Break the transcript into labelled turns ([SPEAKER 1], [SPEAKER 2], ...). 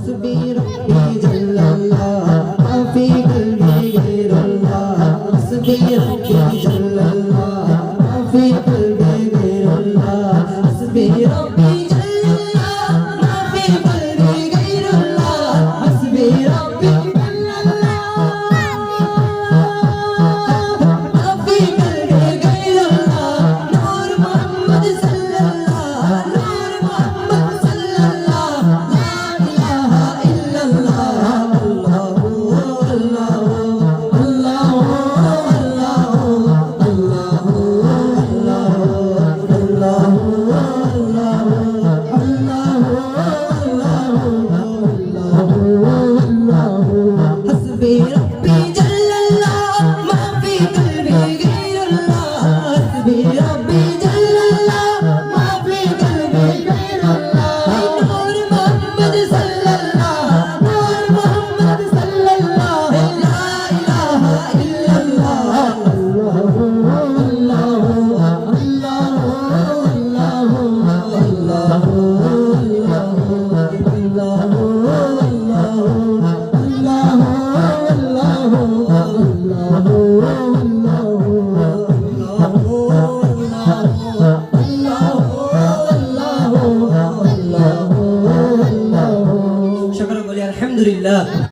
[SPEAKER 1] حسبي ربي جل الله ما في قلبي غير الله حسبي ربي جل الله ما في قلبي غير الله حسبي ربي جل الله ما في قلبي غير الله حسبي ربي جل الله ما في قلبي غير الله نور محمد صلى الله نور محمد صلى الله لا إله إلا الله الله الله الله حسبي ربي جل الله ما في قلبي غير الله حسبي ربي جل الله ما في قلبي غير الله نور محمد صلى الله نور محمد صلى الله لا إله إلا الله شكرا، الحمد لله.